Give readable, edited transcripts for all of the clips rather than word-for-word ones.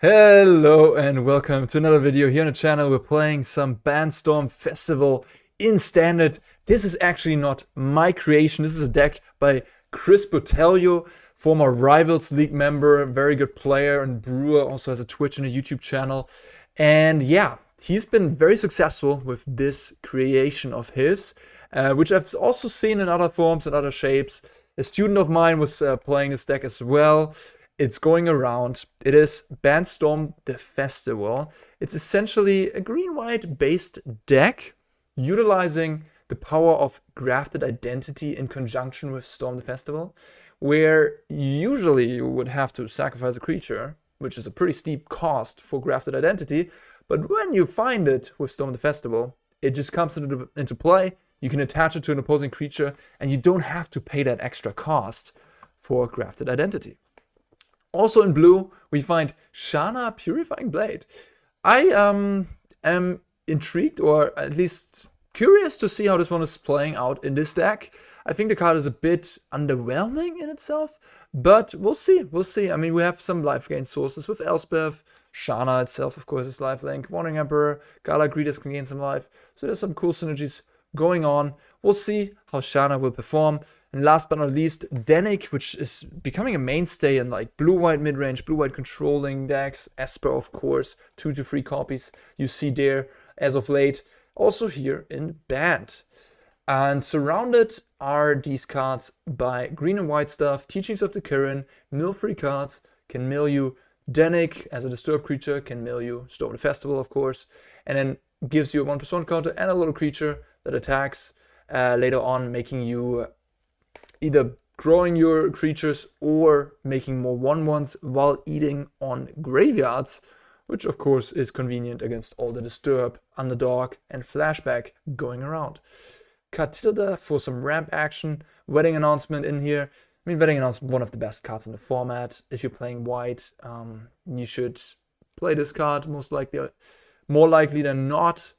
Hello and welcome to another video here on the channel. We're playing some Bandstorm Festival in Standard. This is actually not my creation. This is a deck by Chris Botelho, former Rivals League member, very good player and brewer, also has a Twitch and a YouTube channel. And yeah, he's been very successful with this creation of his, which I've also seen in other forms and other shapes. A student of mine was playing this deck as well. It's going around. It is Bandstorm the Festival. It's essentially a green-white based deck utilizing the power of Grafted Identity in conjunction with Storm the Festival, where usually you would have to sacrifice a creature, which is a pretty steep cost for Grafted Identity, but when you find it with Storm the Festival, it just comes into play. You can attach it to an opposing creature, and you don't have to pay that extra cost for Grafted Identity. Also in blue, we find Shanna, Purifying Blade. I am intrigued, or at least curious to see how this one is playing out in this deck. I think the card is a bit underwhelming in itself, but we'll see. We'll see. I mean, we have some life gain sources with Elspeth. Shanna itself, of course, is lifelink. Wandering Emperor, Gala Greeters can gain some life. So there's some cool synergies going on. We'll see how Shanna will perform. And last but not least, Dennick, which is becoming a mainstay in like blue-white midrange, blue-white controlling decks. Esper, of course, 2 to 3 copies you see there as of late. Also here in Bant. And surrounded are these cards by green and white stuff. Teachings of the Kirin, mill free cards, can mill you Dennick as a disturbed creature, can mill you Storm the Festival, of course, and then gives you a 1/1 counter and a little creature that attacks later on, making you either growing your creatures or making more 1/1s while eating on graveyards, which of course is convenient against all the Disturb, Underdog, and Flashback going around. Katilda for some ramp action. Wedding Announcement in here. I mean, Wedding Announcement, one of the best cards in the format. If you're playing white, you should play this card more likely than not.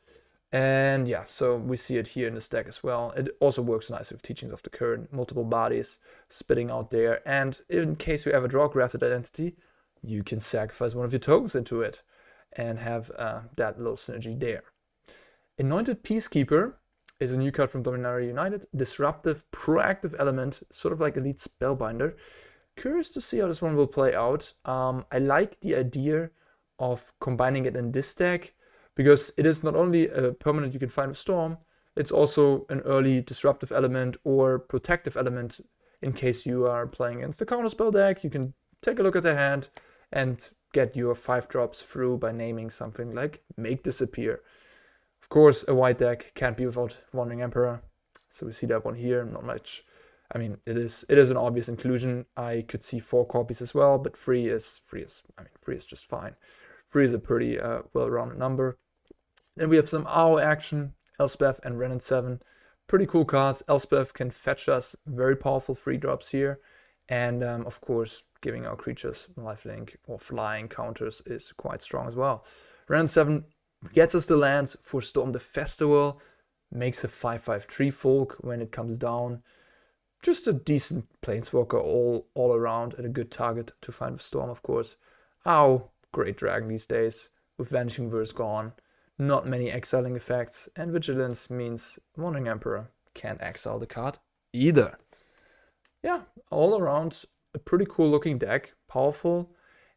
And yeah, so we see it here in this deck as well. It also works nice with Teachings of the Current, multiple bodies spitting out there. And in case you ever draw Grafted Identity, you can sacrifice one of your tokens into it and have that little synergy there. Anointed Peacekeeper is a new card from Dominaria United. Disruptive, proactive element, sort of like Elite Spellbinder. Curious to see how this one will play out. I like the idea of combining it in this deck, because it is not only a permanent you can find with Storm, it's also an early disruptive element or protective element. In case you are playing against a counterspell deck, you can take a look at their hand and get your 5-drops through by naming something like Make Disappear. Of course, a white deck can't be without Wandering Emperor, so we see that one here. Not much. I mean, it is an obvious inclusion. I could see 4 copies as well, but 3 is just fine. 3 is a pretty well-rounded number. Then we have some AO action, Elspeth and Wrenn and Seven. Pretty cool cards. Elspeth can fetch us very powerful 3-drops here. And of course, giving our creatures lifelink or flying counters is quite strong as well. Wrenn and Seven gets us the lands for Storm the Festival. Makes a 5/5 tree folk when it comes down. Just a decent planeswalker all around and a good target to find with Storm, of course. AO, great dragon these days. With Vanishing Verse gone. Not many exiling effects, and Vigilance means Wandering Emperor can't exile the card either. Yeah, all around a pretty cool looking deck, powerful.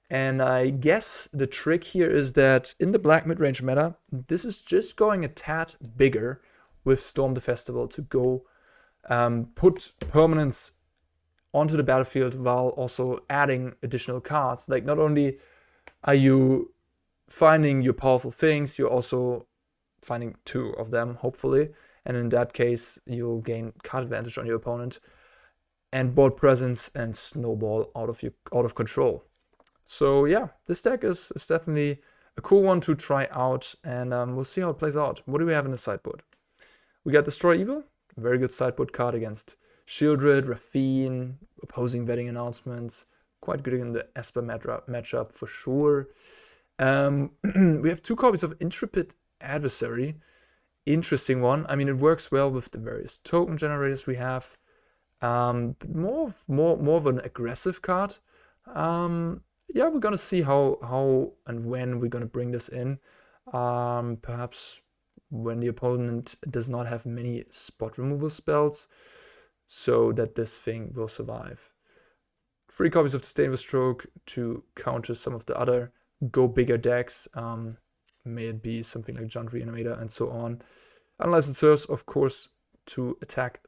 And I guess the trick here is that in the black midrange meta, this is just going a tad bigger with Storm the Festival to go put permanents onto the battlefield while also adding additional cards. Like, not only are you finding your powerful things, you're also finding 2 of them, hopefully. And in that case, you'll gain card advantage on your opponent and board presence and snowball out of control. So yeah, this deck is definitely a cool one to try out, and we'll see how it plays out. What do we have in the sideboard? We got Destroy Evil, a very good sideboard card against Shieldred, Raffine, opposing Wedding Announcements. Quite good in the Esper matchup for sure. We have 2 copies of Intrepid Adversary. Interesting one. I mean, it works well with the various token generators we have. But more of an aggressive card. yeah, we're gonna see how and when we're gonna bring this in. Perhaps when the opponent does not have many spot removal spells, so that this thing will survive. 3 copies of Disdainful Stroke to counter some of the other go bigger decks. May it be something like Junt Reanimator and so on. Unless it serves, of course, to attack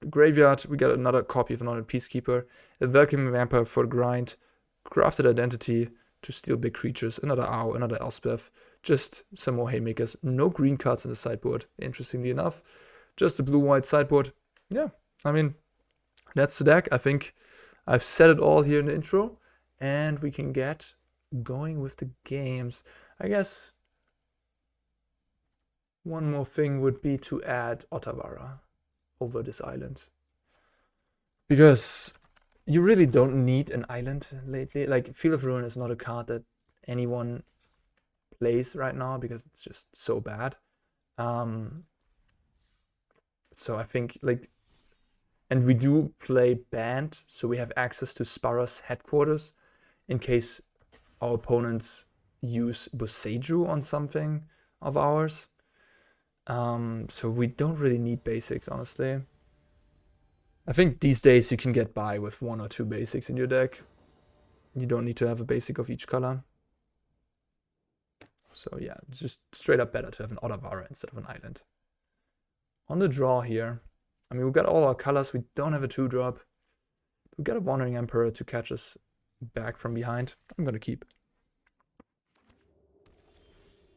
the graveyard. We got another copy of Anointed Peacekeeper, a Welcoming Vampire for the grind, Grafted Identity to steal big creatures, another Owl, another Elspeth, just some more haymakers. No green cards in the sideboard, interestingly enough. Just a blue-white sideboard. Yeah, I mean, that's the deck. I think I've said it all here in the intro, and we can get going with the games. I guess one more thing would be to add Otawara over this island. Because you really don't need an island lately. Like, Field of Ruin is not a card that anyone plays right now because it's just so bad. So I think, like, and we do play Bant, so we have access to Spara's headquarters in case our opponents use Boseiju on something of ours. So we don't really need basics, honestly. I think these days you can get by with 1 or 2 basics in your deck. You don't need to have a basic of each color. So yeah, it's just straight up better to have an Otawara instead of an island. On the draw here, I mean, we've got all our colors. We don't have a 2-drop. We've got a Wandering Emperor to catch us back from behind. I'm going to keep.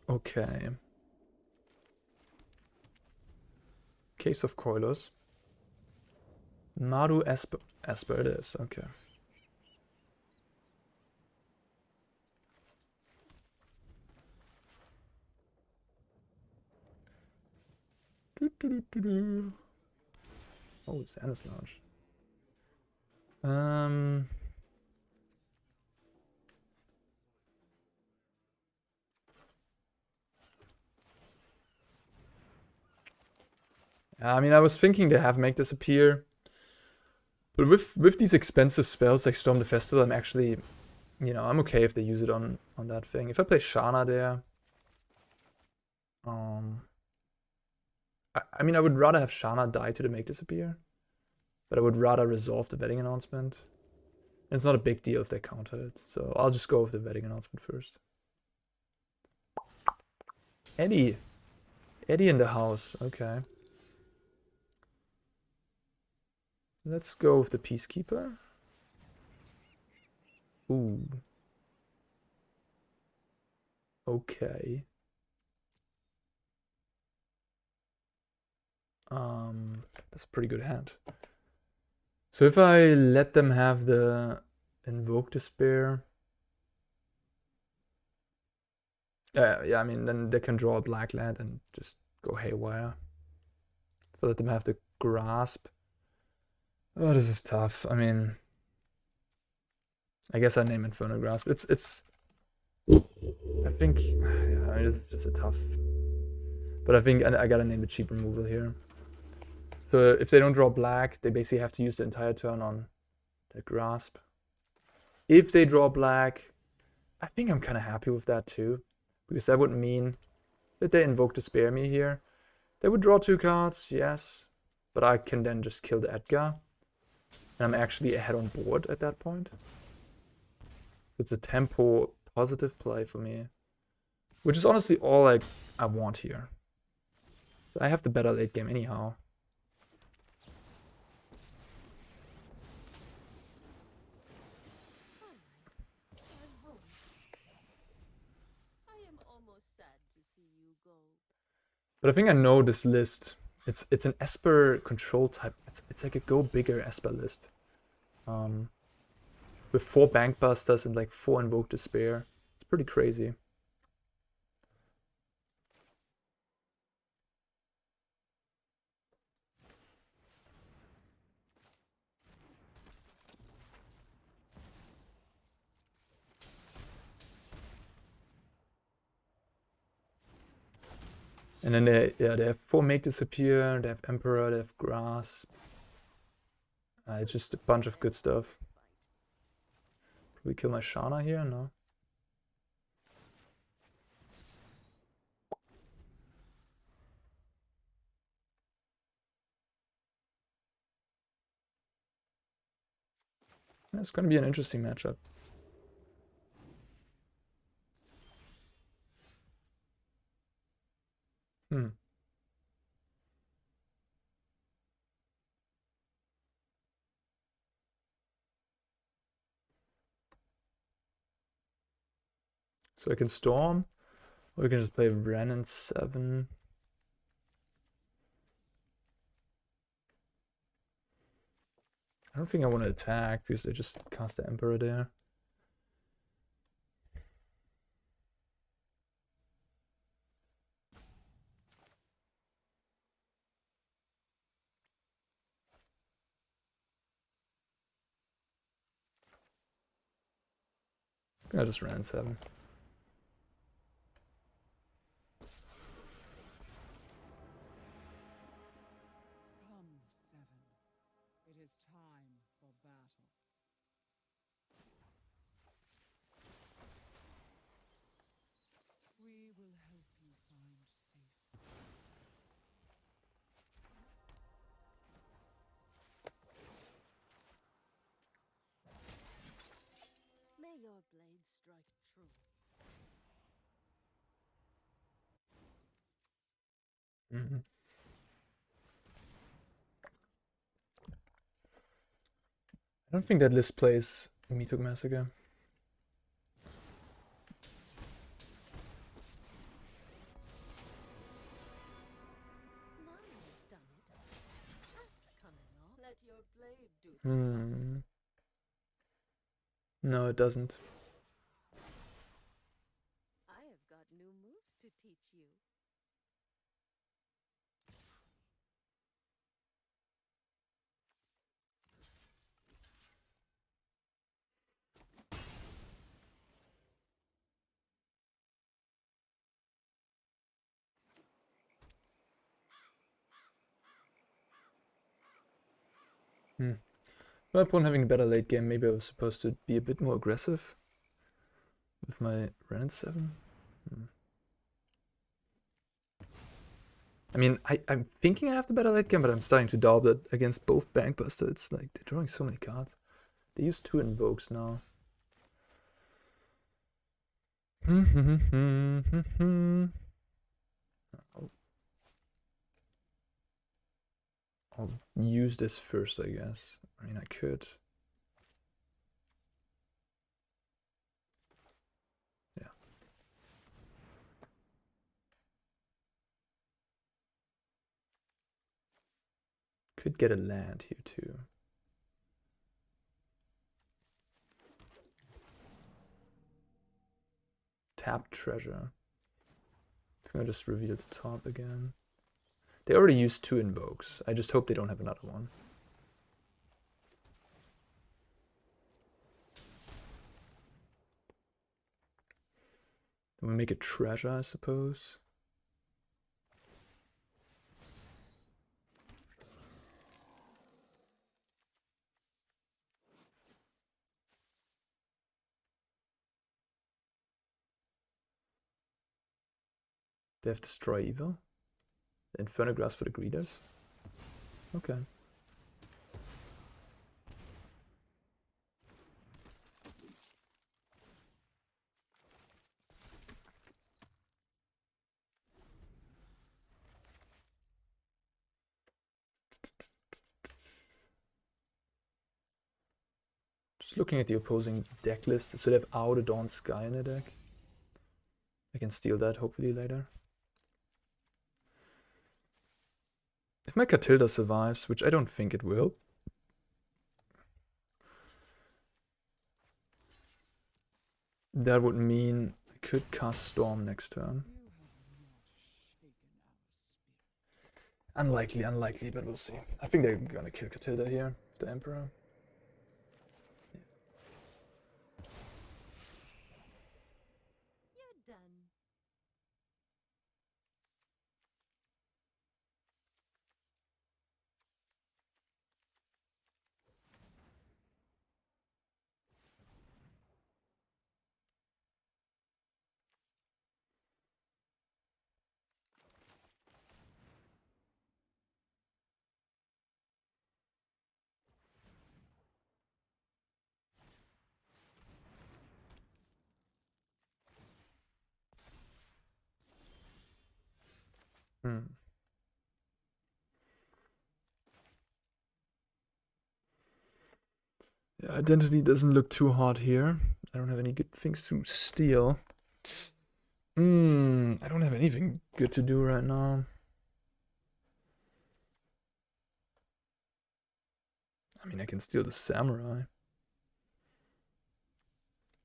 Okay. Case of Coilers. Maru Esper. Esper it is, okay. Oh, Shanna's Lounge. I mean, I was thinking to have Make Disappear. But with these expensive spells like Storm the Festival, I'm actually, you know, I'm okay if they use it on that thing. If I play Shanna there, I mean, I would rather have Shanna die to the Make Disappear, but I would rather resolve the Wedding Announcement. And it's not a big deal if they counter it, so I'll just go with the Wedding Announcement first. Eddie in the house, okay. Let's go with the Peacekeeper. Ooh. Okay. That's a pretty good hand. So if I let them have the Invoke Despair, yeah, I mean, then they can draw a black land and just go haywire. If I let them have the Grasp, oh, this is tough. I mean, I guess I name Infernal Grasp. It's. I think, yeah, I mean, it's just a tough. But I think I gotta name the cheap removal here. So if they don't draw black, they basically have to use the entire turn on the Grasp. If they draw black, I think I'm kind of happy with that too, because that would mean that they invoke Despair me here. They would draw 2 cards, yes, but I can then just kill the Edgar, and I'm actually ahead on board at that point. It's a tempo positive play for me, which is honestly all I want here. So I have the better late game anyhow. But I think I know this list. It's an Esper control type. It's like a go bigger Esper list. With 4 Bankbusters and like 4 Invoke Despair. It's pretty crazy. And then they have 4 Make Disappear, they have Emperor, they have Grasp. It's just a bunch of good stuff. we kill my Shanna here? No. It's going to be an interesting matchup. So I can Storm, or we can just play Wrenn and Seven. I don't think I want to attack because they just cast the Emperor there. I think I just Wrenn and Seven. Your blade strike true. I don't think that list plays Meathook Massacre. Now you've done it. That's coming off. Let your blade do. No, it doesn't. I have got new moves to teach you. Well, upon having a better late game, maybe I was supposed to be a bit more aggressive with my Wrenn and Seven. I mean, I'm thinking I have the better late game, but I'm starting to doubt it against both Bankbuster. It's like they're drawing so many cards. They use 2 Invokes now. I'll use this first, I guess. I mean, I could. Yeah. Could get a land here too. Tap treasure. I think I'll just reveal the top again. They already used 2 Invokes. I just hope they don't have another one. Then we make a treasure, I suppose. They have Destroy Evil. Inferno Grass for the Greeters. Okay. Just looking at the opposing deck list, so they have Out of Dawn Sky in their deck. I can steal that hopefully later. If my Katilda survives, which I don't think it will, that would mean I could cast Storm next turn. Unlikely, but we'll see. I think they're gonna kill Katilda here, the Emperor. You're done. Hmm. Yeah, identity doesn't look too hot here. I don't have any good things to steal. I don't have anything good to do right now. I mean, I can steal the samurai.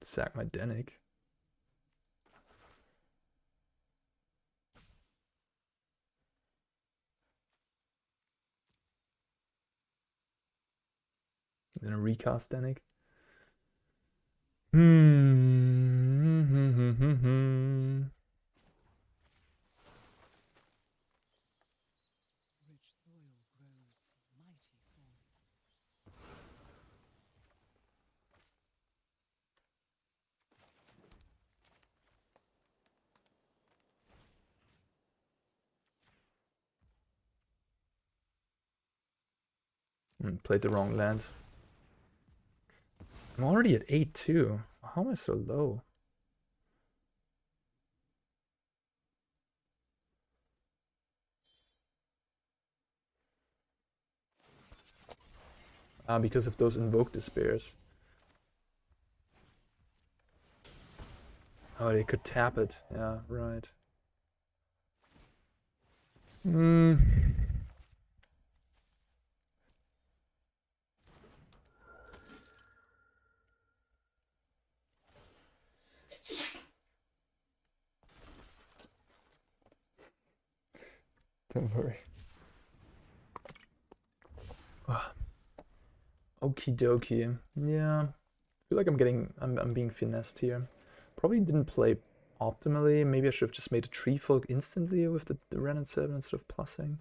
Sack my Dennick. Then a recast Dennick. Rich soil grows mighty forests. Played the wrong land. I'm already at 8 too. How am I so low? Because of those Invoke Despairs. Oh, they could tap it. Yeah, right. Don't worry. Okie dokie. Yeah. I feel like I'm being finessed here. Probably didn't play optimally. Maybe I should have just made a tree folk instantly with the Wrenn and Seven instead of plussing.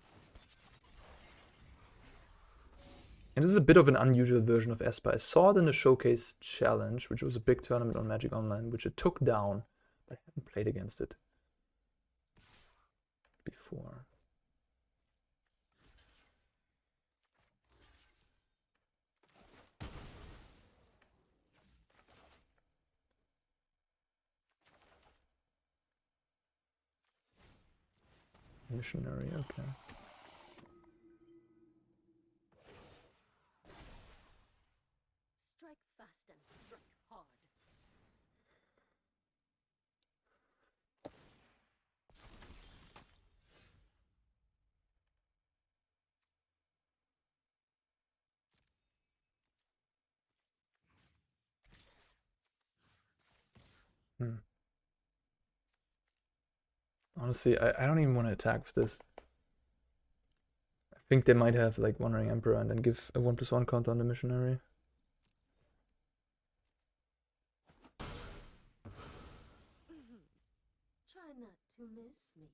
And this is a bit of an unusual version of Esper. I saw it in the Showcase Challenge, which was a big tournament on Magic Online, which it took down, but I haven't played against it before. Missionary, okay. Strike fast and strike hard. Honestly, I don't even want to attack with this. I think they might have like Wandering Emperor and then give a 1+1 counter on the Missionary. Try not to miss me.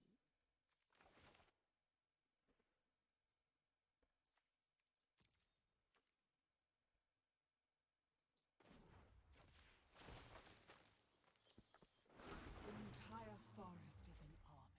The entire forest is an army.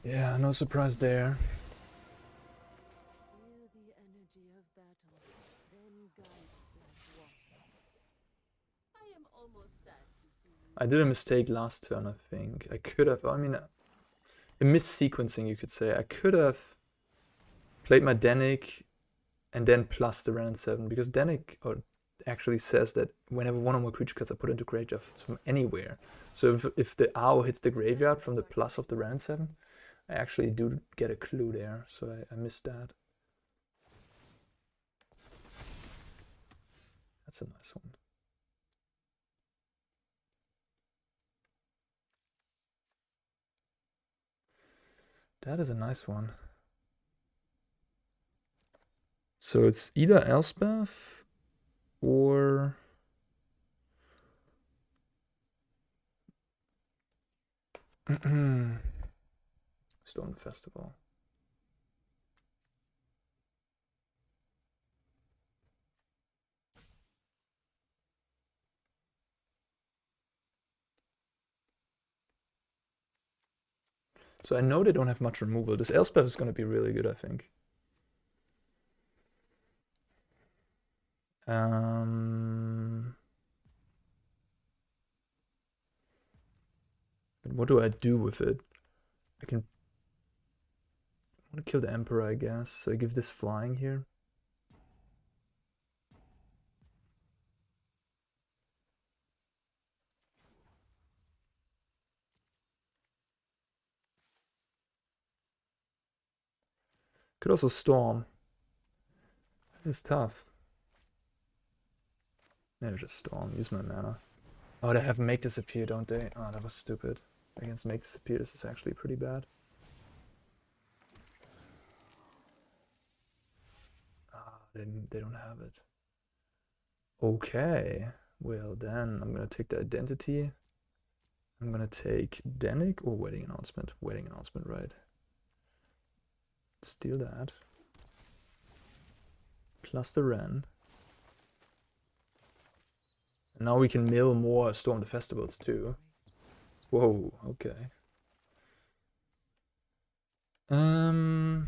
Yeah, no surprise there. Feel the energy of battle, then guide it like water. I am almost sad to see you. I did a mistake last turn, I think. I could have, I mean, a missequencing, you could say. I could have played my Dennick and then plus the Wrenn and Seven, because Dennick actually says that whenever one or more creature cards are put into graveyard from anywhere. So if the owl hits the graveyard from the plus of the Wrenn and Seven, I actually do get a clue there, so I missed that. That's a nice one. That is a nice one. So it's either Elspeth or Stone Festival. So I know they don't have much removal. This Elspeth is going to be really good, I think. But what do I do with it? I want to kill the Emperor, I guess. So I give this flying here. Could also storm. This is tough. Maybe just storm. Use my mana. Oh, they have make disappear, don't they? Oh, that was stupid. Against make disappear, this is actually pretty bad. Ah, they don't have it. Okay. Well then, I'm gonna take the identity. I'm gonna take Dennick or wedding announcement. Wedding announcement, right? Steal that. Plus the Wrenn. And now we can mill more Storm the Festivals too. Whoa, okay. I'm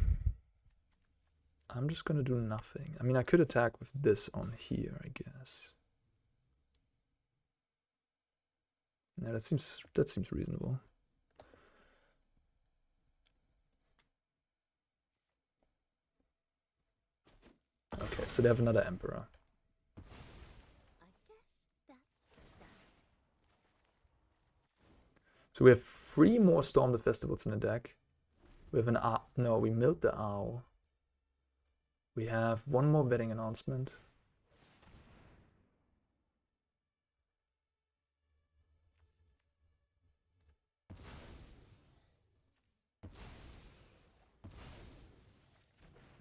just gonna do nothing. I mean, I could attack with this on here, I guess. Yeah, that seems reasonable. Okay, so they have another Emperor. I guess that's that. So we have 3 more Storm the Festivals in the deck. We have an no, we milled the Owl. We have 1 more wedding announcement.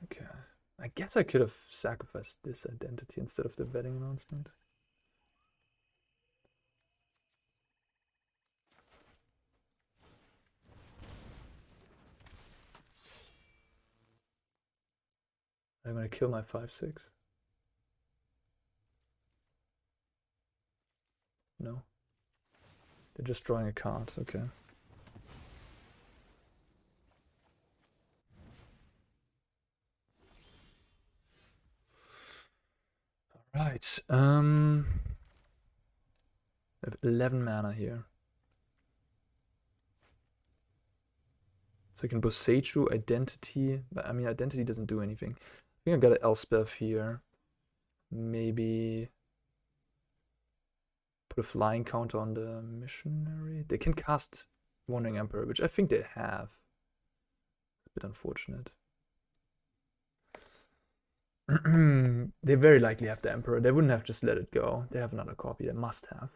Okay. I guess I could have sacrificed this identity instead of the wedding announcement. I'm gonna kill my 5/6. No. They're just drawing a card, okay. Alright, I have 11 mana here. So I can Boseiju, Identity, but I mean Identity doesn't do anything. I think I got an Elspeth here. Maybe put a flying counter on the missionary. They can cast Wandering Emperor, which I think they have. A bit unfortunate. They very likely have the Emperor. They wouldn't have just let it go. They have another copy. They must have.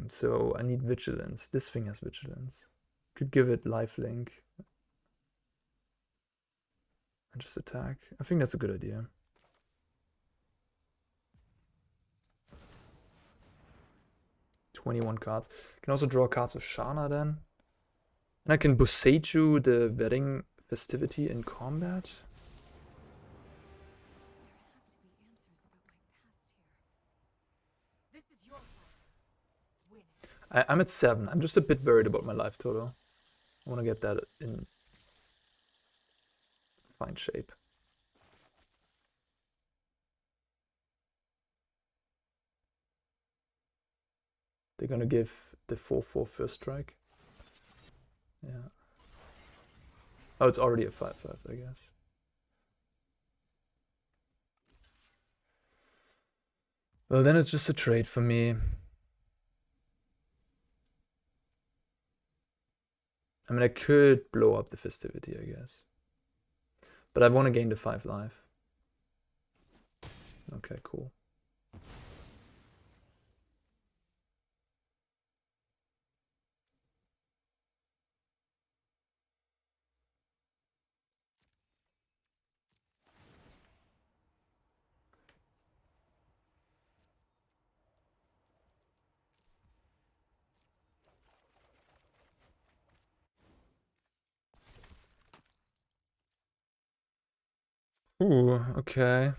So I need Vigilance. This thing has Vigilance. Could give it lifelink. And just attack. I think that's a good idea. "21 cards. Can also draw cards with Shanna then. And I can Boseiju the wedding festivity in combat. There have to be answers about my past here. This is your fight. Win it. I'm at 7. I'm just a bit worried about my life total. I want to get that in fine shape. They're gonna give the 4/4 first strike. Yeah. Oh, it's already a 5/5, I guess. Well, then it's just a trade for me. I mean, I could blow up the festivity, I guess. But I want to gain the 5 life. Okay, cool. Ooh, okay.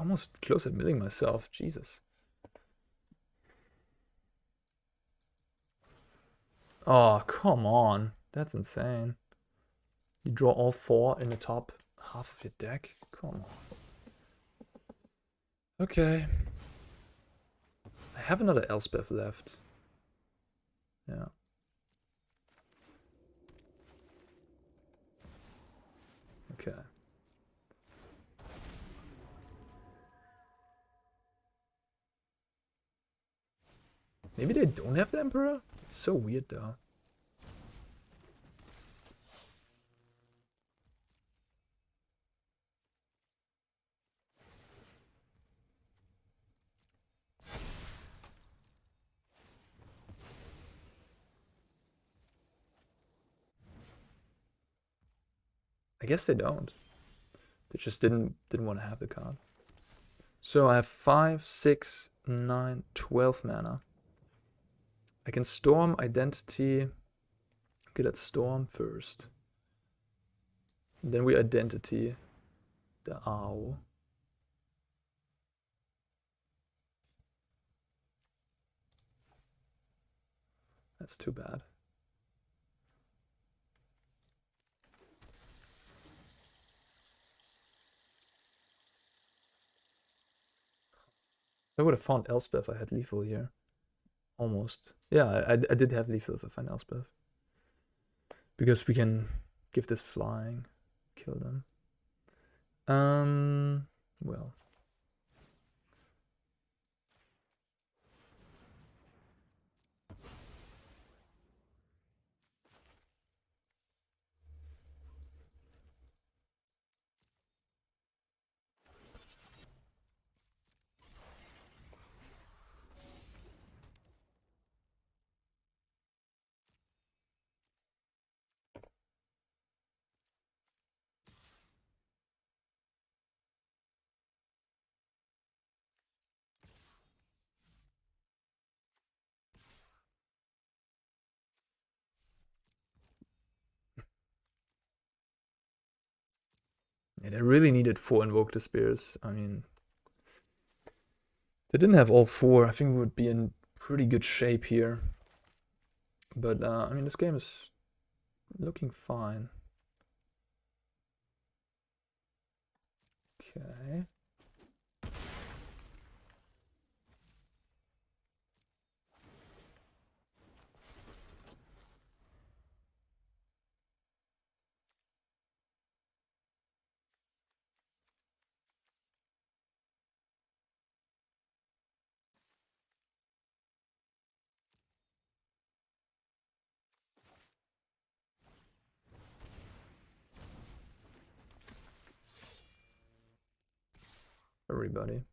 almost close at milling myself. Jesus. Oh, come on. That's insane. You draw all 4 in the top half of your deck? Come on. Okay. I have another Elspeth left. Yeah. Okay. Maybe they don't have the Emperor? It's so weird though. I guess they don't. They just didn't want to have the card. So I have 5, 6, 9, 12 mana. I can Storm, Identity. Okay, let's Storm first. And then we Identity the Owl. That's too bad. I would have found Elspeth if I had lethal here. Almost. Yeah, I did have lethal if I find Elspeth. Because we can give this flying, kill them. Well. Yeah, they really needed 4 Invoke Despairs. I mean, they didn't have all 4. I think we would be in pretty good shape here. But, I mean, this game is looking fine. Okay. Everybody.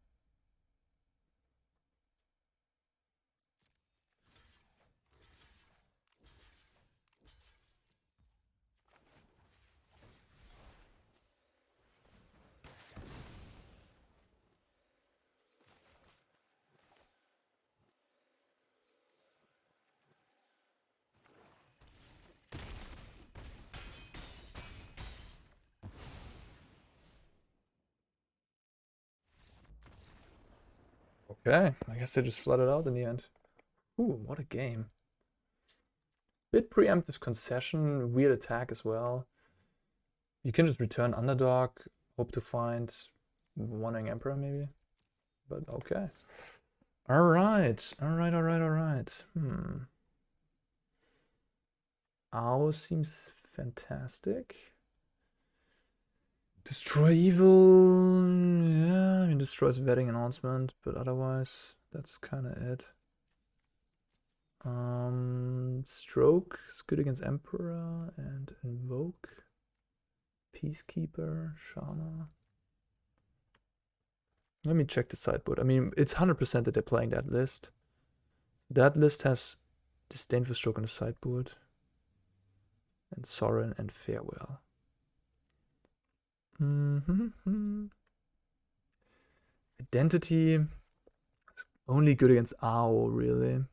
Okay, I guess they just flooded out in the end. Ooh, what a game. Bit preemptive concession, weird attack as well. You can just return Underdog, hope to find Wanting Emperor maybe. But okay. Alright, alright. Owl seems fantastic. Destroy evil, yeah, I mean destroys Wedding Announcement, but otherwise that's kinda it. Stroke is good against Emperor and Invoke. Peacekeeper, Shanna. Let me check the sideboard. I mean, it's 100% that they're playing that list. That list has Disdainful Stroke on the sideboard. And Soaring and Farewell. Identity is only good against Owl, really.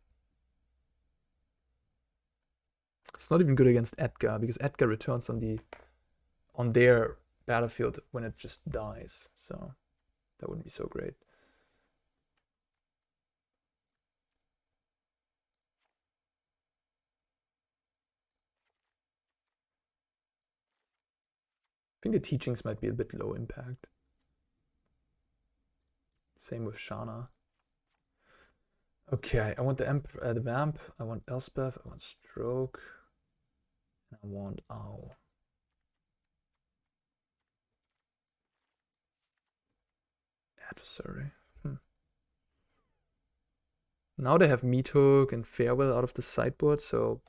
It's not even good against Edgar, because Edgar returns on their battlefield when it just dies. So That wouldn't be so great. I think the teachings might be a bit low impact. Same with Shanna. Okay, I want the Vamp, I want Elspeth, I want Stroke, and I want Owl. Adversary. Now they have Meat Hook and Farewell out of the sideboard, so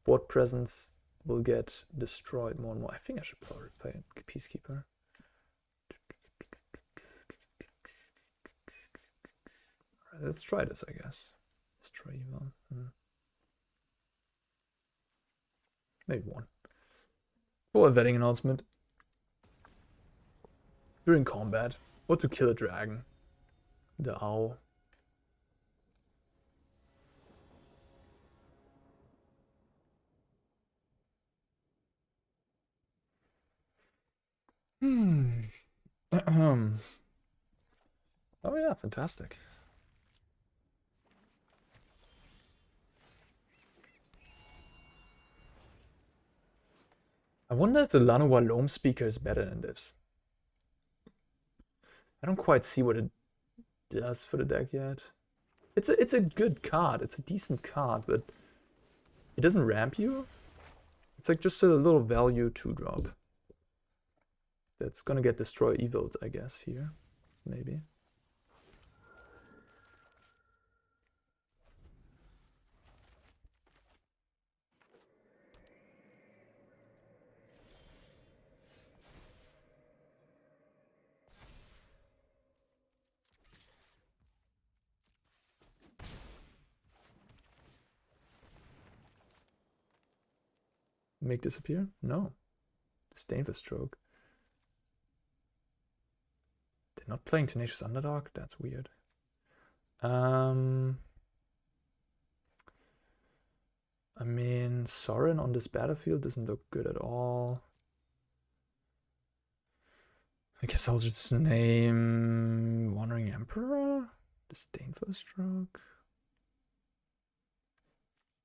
board presence will get destroyed more and more. I think I should probably play Peacekeeper. Alright, let's try this, I guess. Destroy evil. Maybe one. For a vetting announcement. During combat, or to kill a dragon. The owl. Oh yeah, fantastic. I wonder if the Lanoa Loam Speaker is better than this. I don't quite see what it does for the deck yet. It's a good card. It's a decent card, but it doesn't ramp you. It's like just a little value 2-drop. That's gonna get Destroy Evil, I guess, here. Maybe. Make disappear? No. Disdainful Stroke. They're not playing Tenacious Underdog? That's weird. I mean, Soaring on this battlefield doesn't look good at all. I guess I'll just name Wandering Emperor? Disdainful Stroke?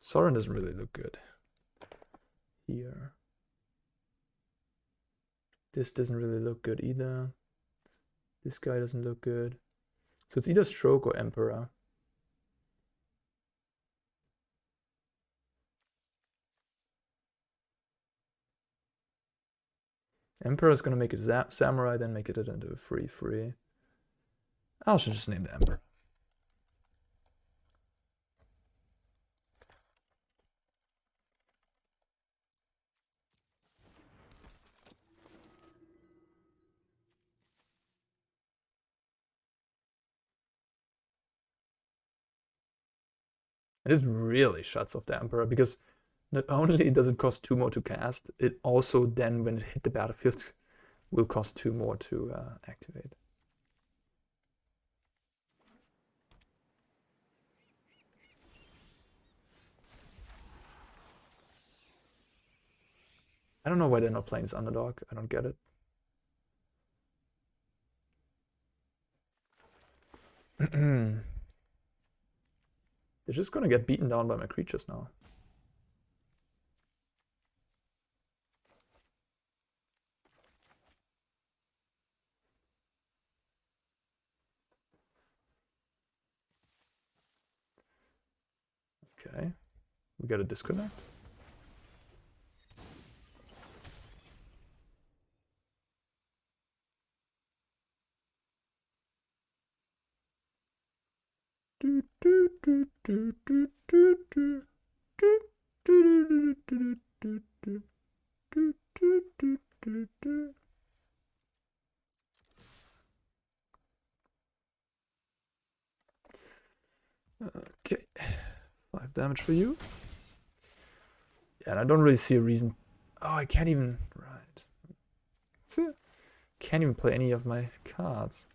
Soaring doesn't really look good. Here. This doesn't really look good either. This guy doesn't look good. So it's either Stroke or Emperor. Emperor is going to make it Samurai, then make it into a 3/3. I should just name the Emperor. It just really shuts off the Emperor, because not only does it cost 2 more to cast, it also then, when it hit the battlefield, will cost 2 more to activate. I don't know why they're not playing this Underdog. I don't get it. They're just gonna get beaten down by my creatures now. Okay, we got a disconnect. Okay, 5 damage for you. Yeah, and I don't really see a reason. Oh, I can't even. Right. See? Can't even play any of my cards.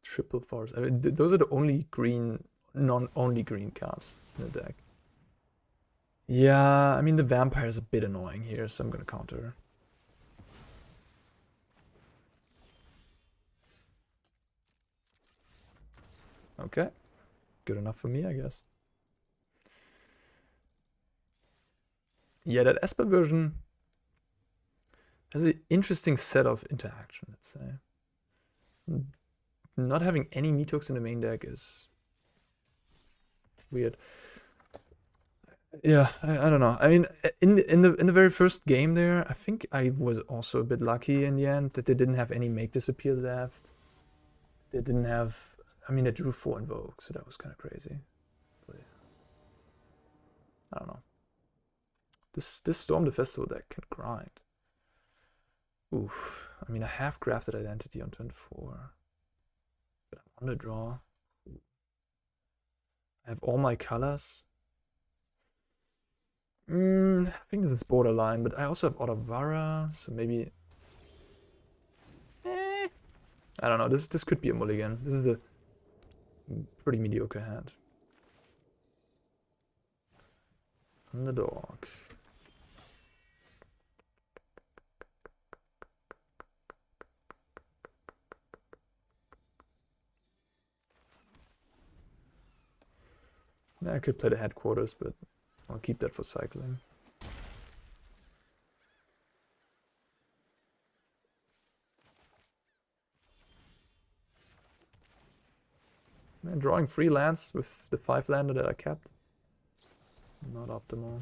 Triple Force. I mean, those are the only green, only green cards in the deck. Yeah, I mean, the Vampire is a bit annoying here, so I'm gonna counter. Okay. Good enough for me, I guess. Yeah, that Esper version has an interesting set of interaction, let's say. Not having any meat hooks in the main deck is weird. Yeah, I don't know. I mean, in the very first game there, I think I was also a bit lucky in the end that they didn't have any make disappear left. They didn't have. I mean, they drew 4 Invoke, so that was kind of crazy. But I don't know. This Storm the Festival deck can grind. Oof. I mean, I have Grafted Identity on turn 4, but I'm on the draw. I have all my colors. I think this is borderline, but I also have Otawara, so maybe. I don't know. This could be a mulligan. This is a pretty mediocre hand. Underdog. Yeah, I could play the headquarters, but I'll keep that for cycling. And drawing 3 lands with the 5 lander that I kept. Not optimal.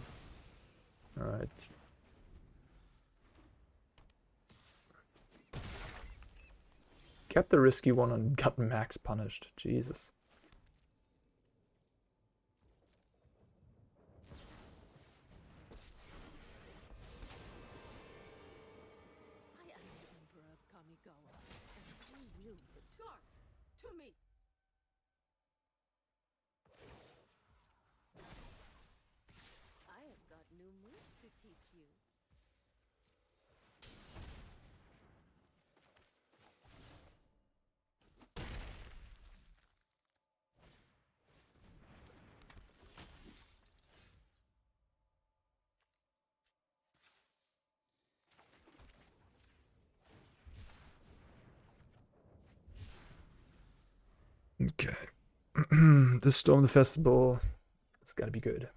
Alright. Kept the risky one and got max punished. Jesus. I am the Emperor of Kamigawa, and I wield the guards to me. I have got new moves to teach you. Okay. This Storm the Festival, it's gotta be good.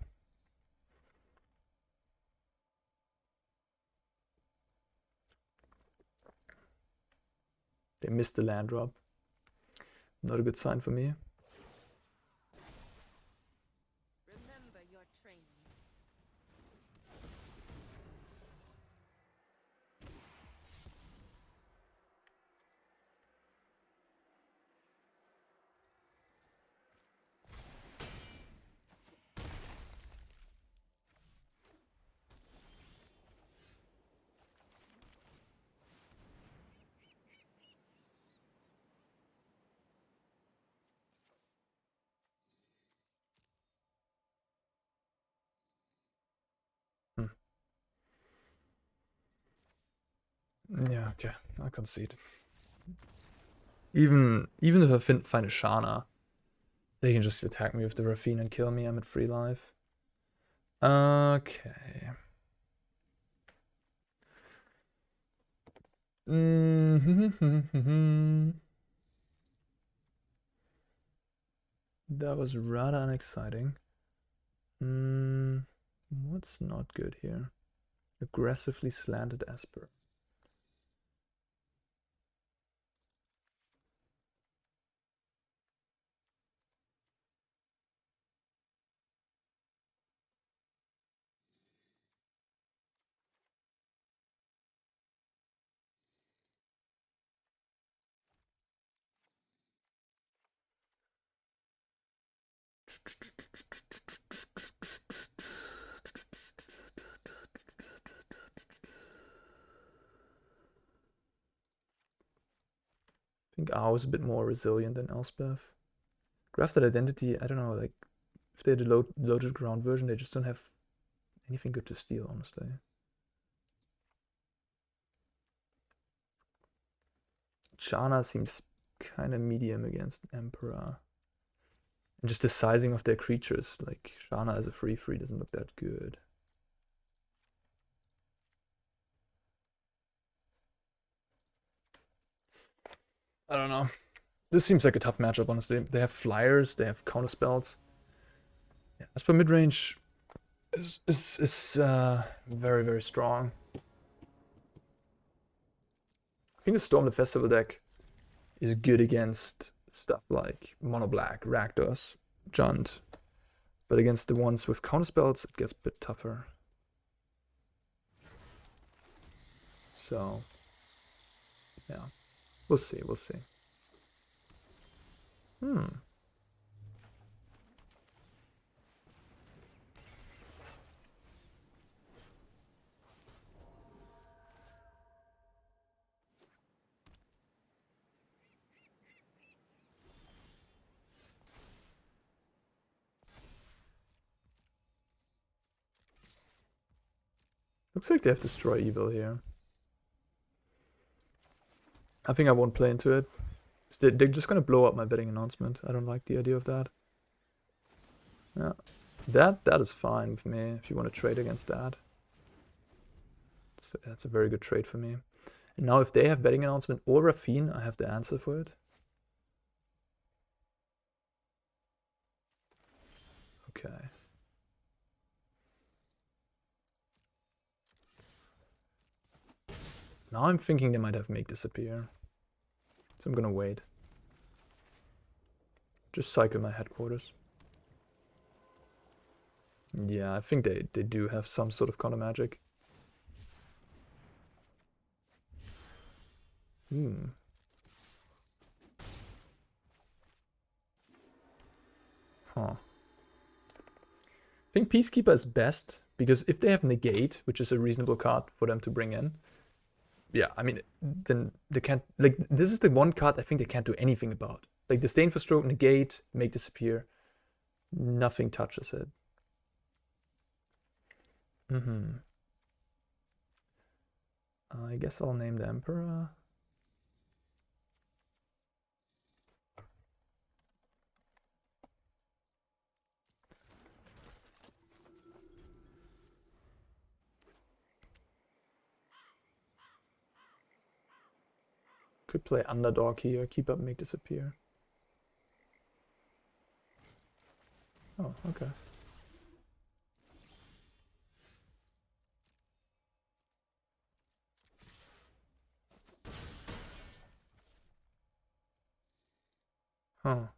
They missed the land drop. Not a good sign for me. Remember your training. Yeah, okay, I concede. Even if I find a Shanna, they can just attack me with the Raffine and kill me. I'm at 3 life. Okay. That was rather unexciting. What's not good here? Aggressively slanted Esper. I think Ao is a bit more resilient than Elspeth. Grafted Identity, I don't know, like, if they had a loaded ground version, they just don't have anything good to steal, honestly. Shanna seems kind of medium against Emperor. And just the sizing of their creatures, like, Shanna as a 3/3 doesn't look that good. I don't know. This seems like a tough matchup, honestly. They have flyers, they have counter spells. Yeah, Esper midrange is very, very strong. I think the Storm the Festival deck is good against stuff like Mono Black, Rakdos, Junt. But against the ones with counter spells, it gets a bit tougher. So, yeah. We'll see, we'll see. Looks like they have Destroy Evil here. I think I won't play into it. They're just gonna blow up my betting announcement. I don't like the idea of that. Yeah, that is fine with me if you want to trade against that. That's a very good trade for me. And now if they have betting announcement or Raffine, I have the answer for it. Okay. Now I'm thinking they might have Make Disappear. So I'm gonna wait. Just cycle my headquarters. Yeah, I think they do have some sort of counter magic. Huh. I think Peacekeeper is best, because if they have Negate, which is a reasonable card for them to bring in, yeah, I mean, then they can't, like, this is the one card I think they can't do anything about. Like, Disdainful Stroke, Negate, Make Disappear, nothing touches it. I guess I'll name the Emperor. Could play Underdog here, keep up Make Disappear. Oh, okay. Huh.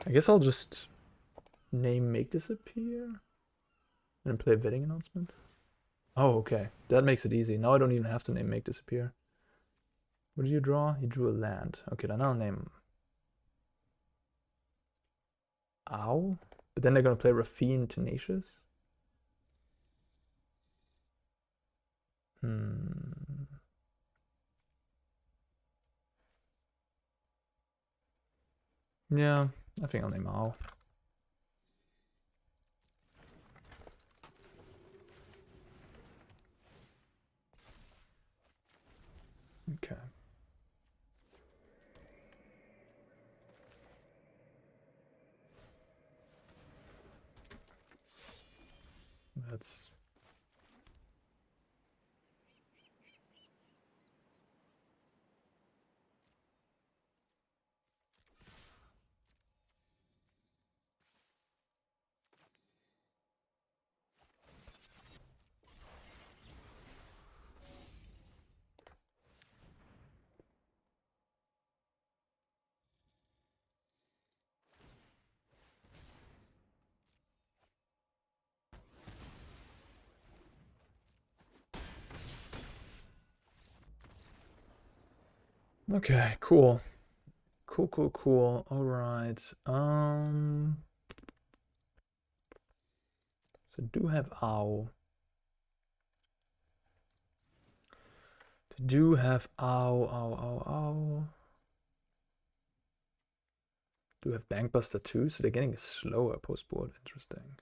I guess I'll just name Make Disappear and play Vetting Announcement. Oh, okay. That makes it easy. Now I don't even have to name Make Disappear. What did you draw? You drew a land. Okay, then I'll name Ow. But then they're gonna play Raffine Tenacious. Yeah, I think I'll name Ow. Okay. That's... Okay, cool. Cool. Alright. So do have Ow. Do have Ow. Do have Bankbuster too, so they're getting slower post-board. Interesting.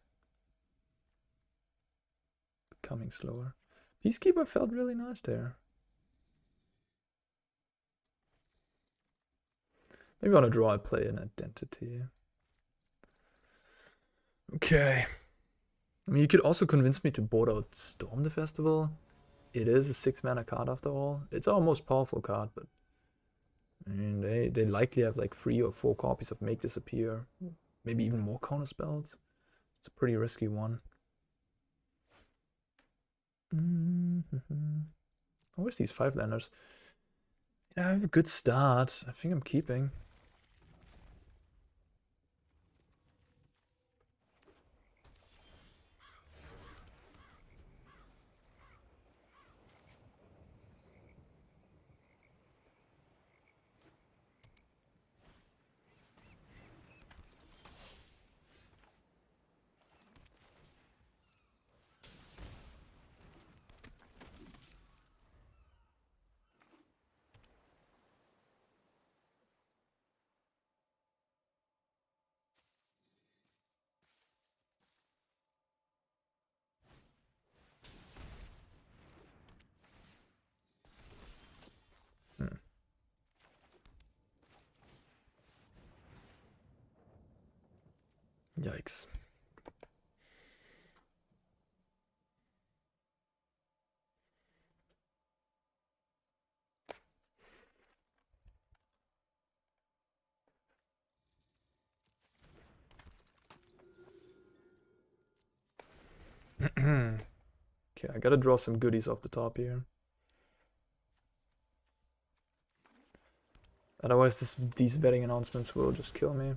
Becoming slower. Peacekeeper felt really nice there. Maybe I want to draw a play an identity. Okay. I mean, you could also convince me to board out Storm the Festival. It is a 6-mana card after all. It's our most powerful card, but I mean, they likely have like 3 or 4 copies of Make Disappear. Maybe even more counter spells. It's a pretty risky one. Where's these 5-landers? Yeah, I have a good start. I think I'm keeping. Yikes. Okay, I gotta draw some goodies off the top here. Otherwise, these vetting announcements will just kill me.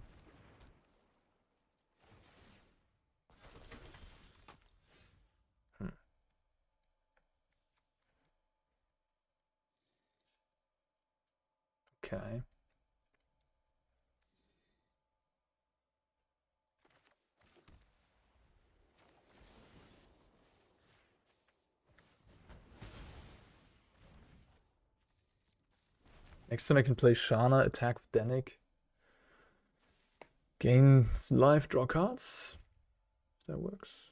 Okay. Next turn I can play Shanna, attack with Dennick. Gain life, draw cards. If that works.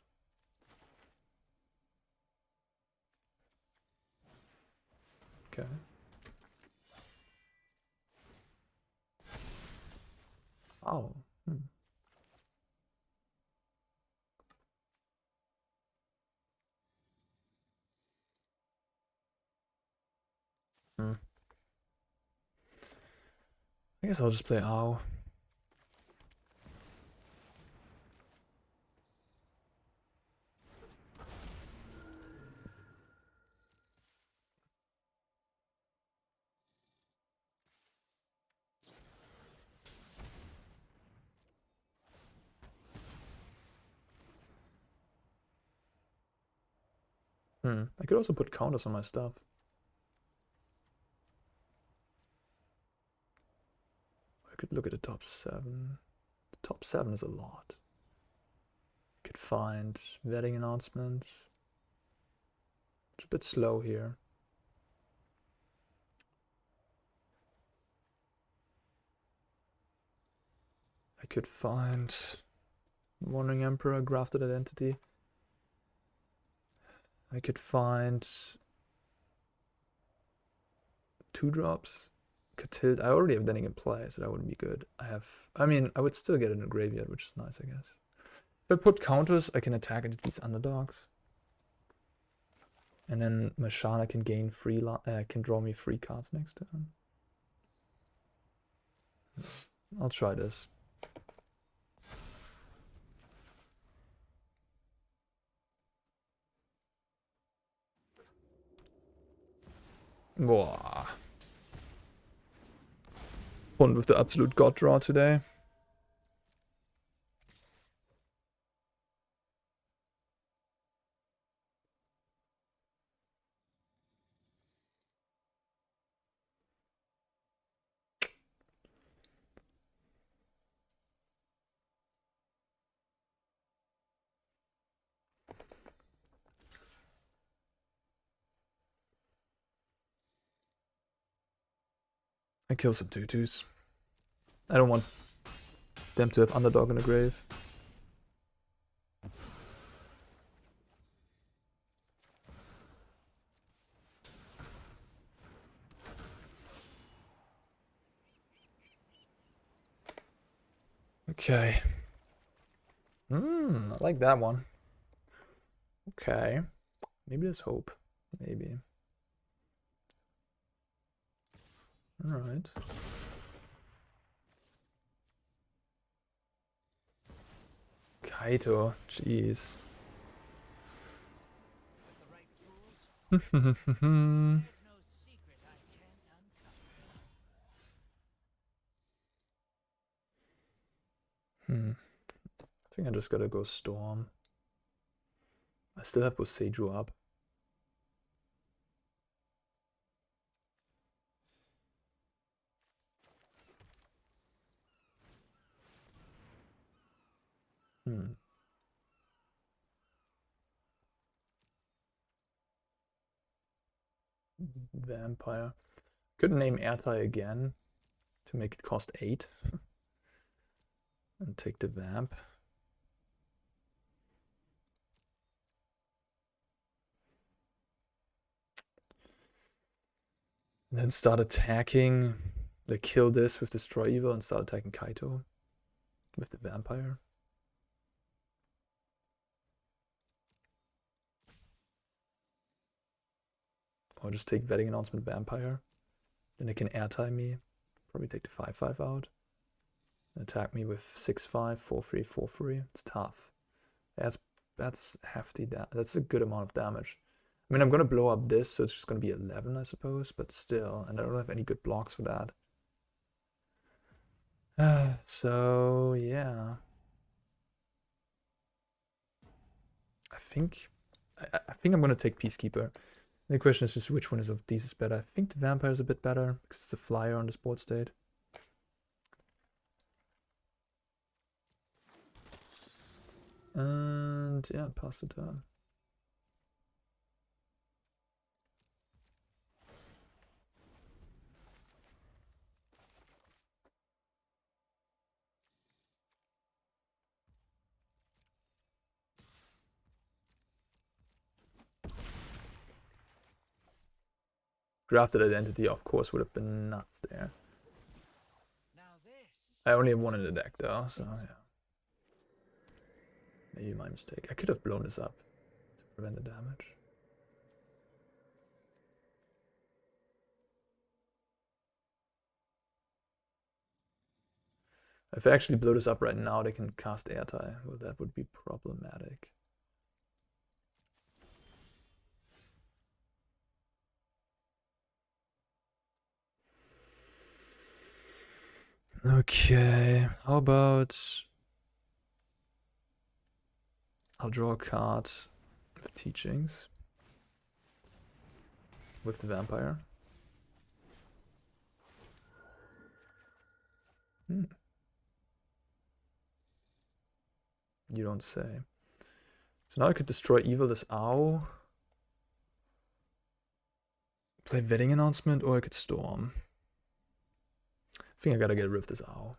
Okay. Oh. I guess I'll just play Ow. I could also put counters on my stuff. I could look at the top 7. The top 7 is a lot. I could find vetting announcements. It's a bit slow here. I could find Wandering Emperor, Grafted Identity. I could find 2-drops. Katilda. I already have Dennick in play, so that wouldn't be good. I mean, I would still get it in the graveyard, which is nice, I guess. If I put counters, I can attack into these underdogs. And then my Shanna can gain can draw me 3 cards next turn. I'll try this. Boah. Fun with the absolute god draw today. I kill some 2/2s. I don't want them to have underdog in the grave. Okay. I like that one. Okay. Maybe there's hope. Maybe. Alright. Kaito, jeez. I think I just gotta go Storm. I still have Boseiju up. Vampire. Could name Airtie again to make it cost 8. And take the Vamp. And then start attacking. Like kill this with Destroy Evil and start attacking Kaito with the Vampire. Or just take Wedding Announcement Vampire. Then it can airtime me. Probably take the 5/5 out. And attack me with 6/5, 4/3, 4/3. It's tough. That's hefty. That's a good amount of damage. I mean, I'm gonna blow up this, so it's just gonna be 11, I suppose. But still, and I don't have any good blocks for that. So yeah. I think I'm gonna take Peacekeeper. The question is just which one of these is better. I think the Vampire is a bit better because it's a flyer on the sport state. And yeah, pass the turn. Grafted Identity, of course, would have been nuts there. I only have one in the deck though, so yeah. Maybe my mistake. I could have blown this up to prevent the damage. If I actually blow this up right now, they can cast Airtie. Well, that would be problematic. Okay, how about I'll draw a card with Teachings with the Vampire. You don't say. So now I could destroy Evil this Owl. Play Wedding Announcement, or I could Storm. I think I gotta get rid of this Owl.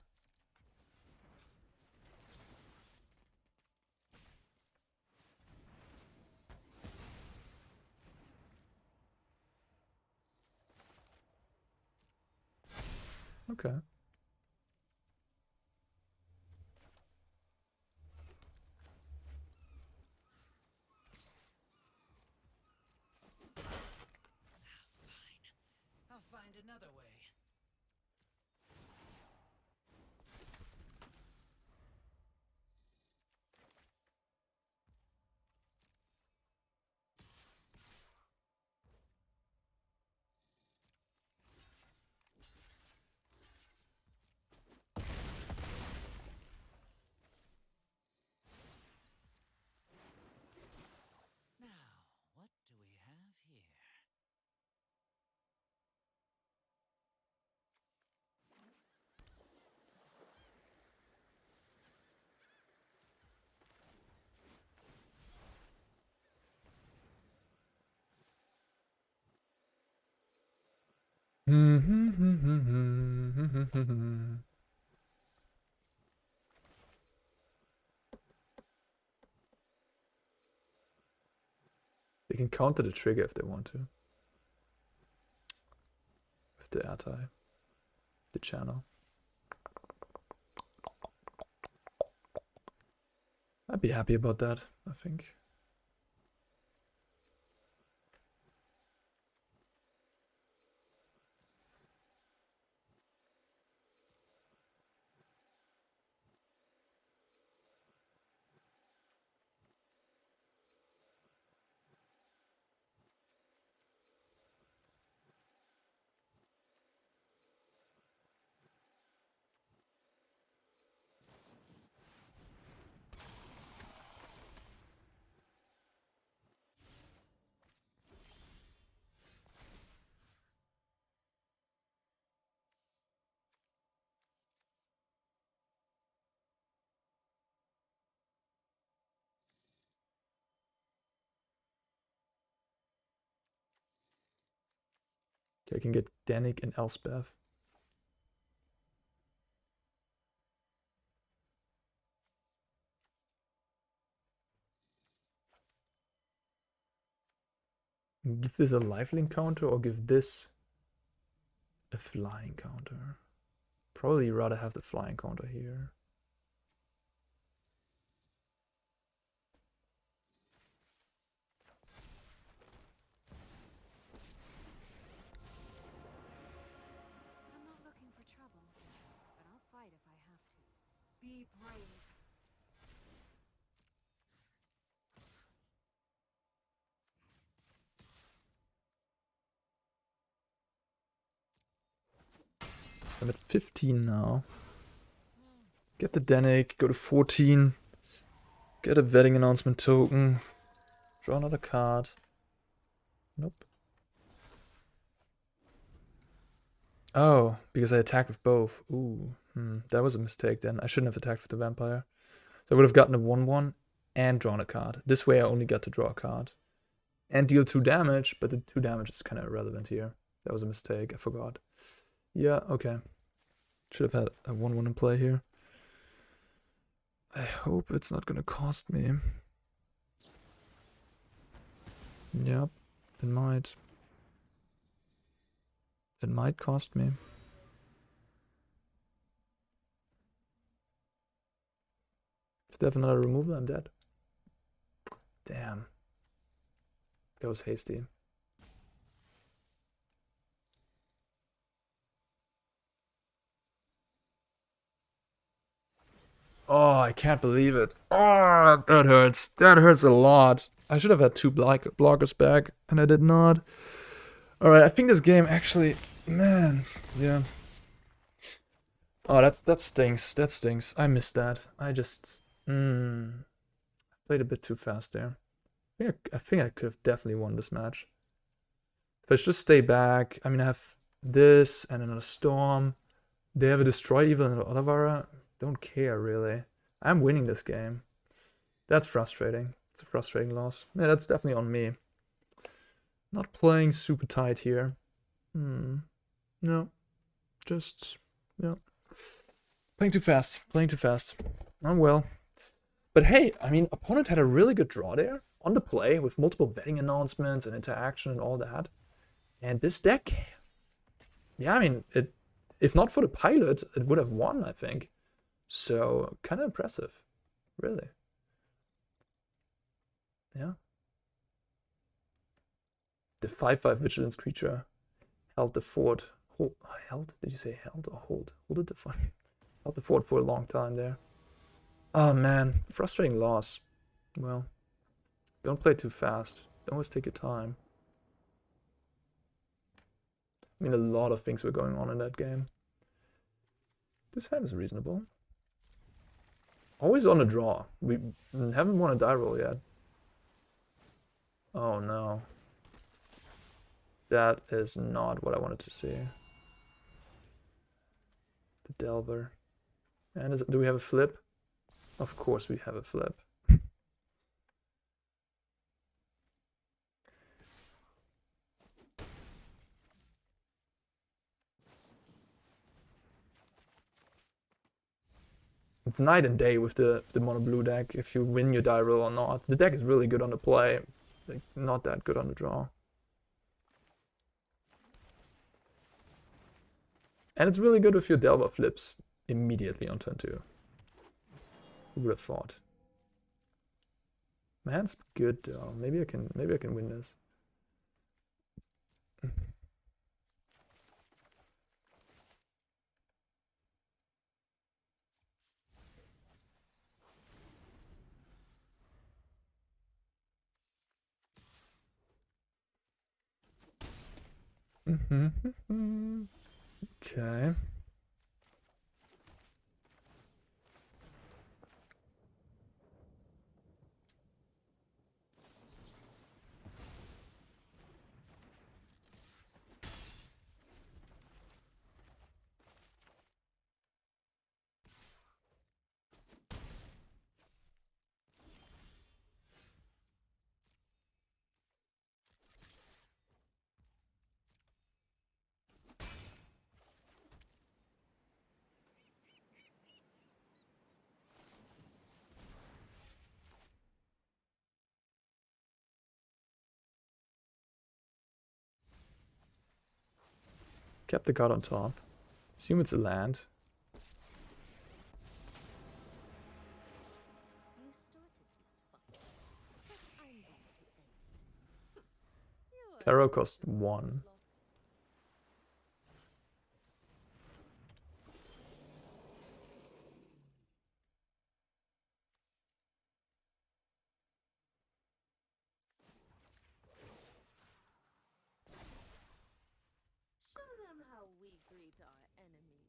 Okay. I'll find another way. They can counter the trigger if they want to. With the Airtie. The channel. I'd be happy about that, I think. Okay, I can get Dennick and Elspeth. Give this a lifelink counter or give this a flying counter? Probably rather have the flying counter here. I'm not looking for trouble, but I'll fight if I have to. Be brave. So I'm at 15 now. Get the Dennick, go to 14. Get a vetting announcement token. Draw another card. Nope. Oh, because I attacked with both. Ooh, that was a mistake then. I shouldn't have attacked with the vampire. So I would have gotten a 1/1 and drawn a card. This way I only got to draw a card. And deal 2 damage, but the 2 damage is kind of irrelevant here. That was a mistake, I forgot. Yeah, okay. Should have had a 1/1 in play here. I hope it's not gonna cost me. Yep, it might. It might cost me. If they have another removal, I'm dead. Damn. That was hasty. Oh, I can't believe it. Oh, that hurts. That hurts a lot. I should have had 2 blockers back, and I did not. Alright, I think this game actually... Man, yeah. Oh, that stinks. That stinks. I missed that. I just... played a bit too fast there. I think I could have definitely won this match. If I just stay back... I mean, I have this and another Storm. They have a Destroy Evil and an Otawara. Don't care, really. I'm winning this game. That's frustrating. It's a frustrating loss. Yeah, that's definitely on me. Not playing super tight here. No. Just, yeah. Playing too fast. Playing too fast. Oh well. But hey, I mean, opponent had a really good draw there on the play with multiple betting announcements and interaction and all that. And this deck, yeah, I mean, if not for the pilot, it would have won, I think. So, kind of impressive. Really. Yeah. The 5/5 vigilance creature held the fort. Held? Did you say held or hold? Hold it the fort. Held the fort for a long time there. Oh man, frustrating loss. Well, don't play too fast. Always take your time. I mean, a lot of things were going on in that game. This hand is reasonable. Always on a draw. We haven't won a die roll yet. Oh no. That is not what I wanted to see. The Delver. And do we have a flip? Of course we have a flip. It's night and day with the mono blue deck if you win your die roll or not. The deck is really good on the play, like not that good on the draw. And it's really good if your Delver flips immediately on turn 2. Who would have thought? My hand's good though. Maybe I can win this. Okay. Kept the card on top. Assume it's a land. You started this fight, but I'm going to end it. You are Tarot cost 1. Show them how we greet our enemies.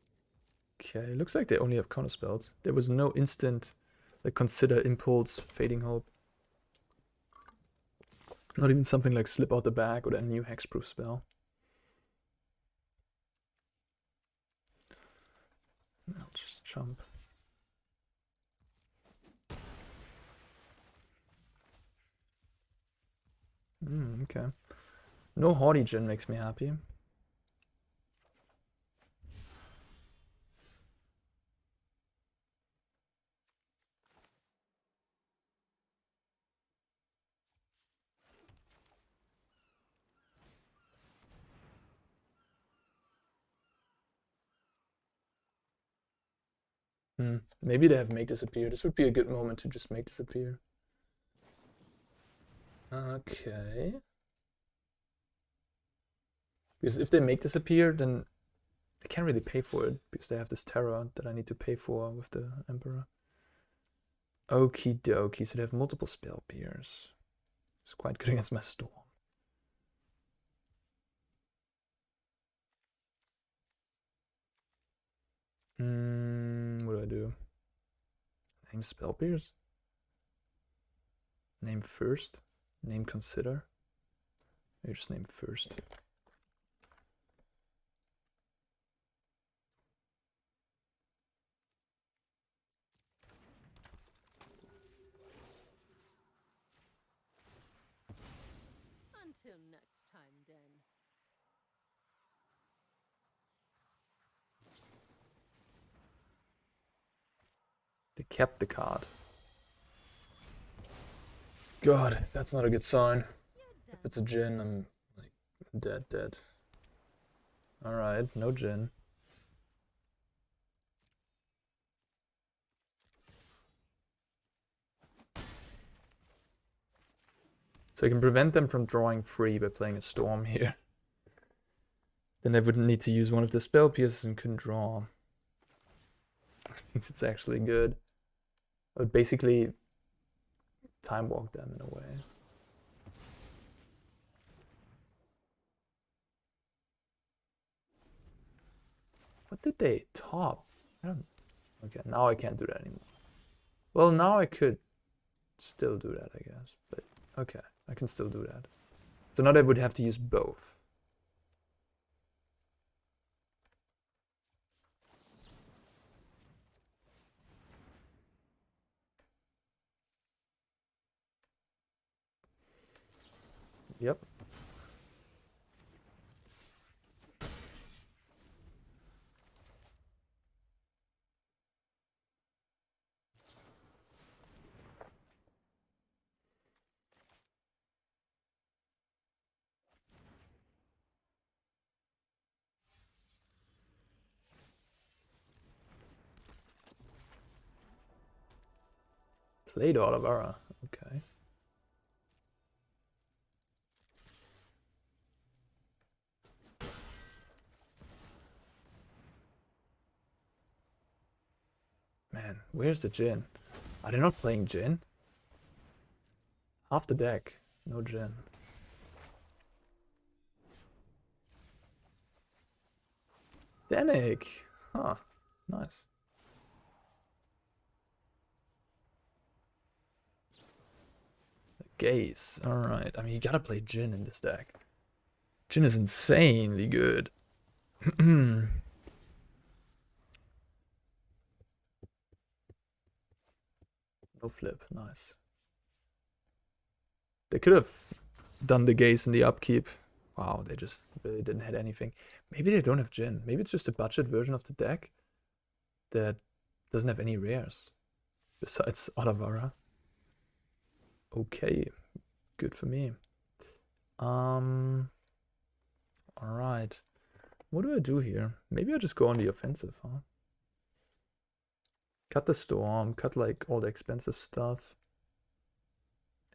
Okay, looks like they only have counter spells. There was no instant, like, consider, impulse, fading hope. Not even something like slip out the bag or a new hexproof spell. I'll just jump. Okay. No Haughty Djinn makes me happy. Maybe they have Make Disappear. This would be a good moment to just Make Disappear. Okay. Because if they Make Disappear, then they can't really pay for it, because they have this terror that I need to pay for with the Emperor. Okie dokie, so they have multiple spell peers. It's quite good against my Storm. What do I do? Name spell peers? Name first? Name consider? Maybe just name first. Until next time, then. They kept the card. God, that's not a good sign. If it's a Djinn, I'm like dead. Alright, no Djinn. So I can prevent them from drawing free by playing a Storm here. Then I wouldn't need to use one of the spell pieces and couldn't draw. I think it's actually good. I would basically time walk them in a way. What did they top? Okay, now I can't do that anymore. Well, now I could still do that, I guess. But okay, I can still do that. So now I would have to use both. Yep. Played Otawara. Okay. man, where's the Jin? Are they not playing Jin? Half the deck, no Jin. Dennick! Huh, nice. Gaze, alright. I mean, you gotta play Jin in this deck. Jin is insanely good. No flip, nice. They could have done the gaze in the upkeep. Wow, they just really didn't hit anything. Maybe they don't have Jin. Maybe it's just a budget version of the deck that doesn't have any rares. Besides Otawara. Okay, good for me. Alright. What do I do here? Maybe I just go on the offensive, huh? Cut the storm, cut like all the expensive stuff.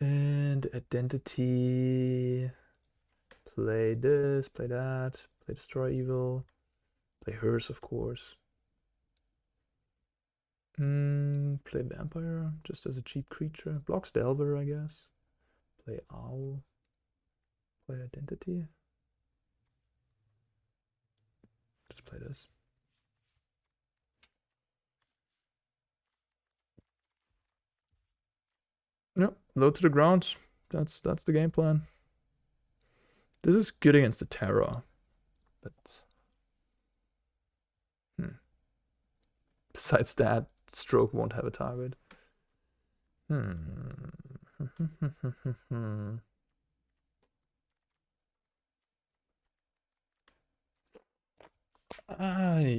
And identity. Play this, play that, play destroy evil. Play hers, of course. Play vampire, just as a cheap creature. Blocks Delver, I guess. Play owl. Play identity. Just play this. Yep, low to the ground. That's the game plan. This is good against the Terra, but besides that, Stroke won't have a target. I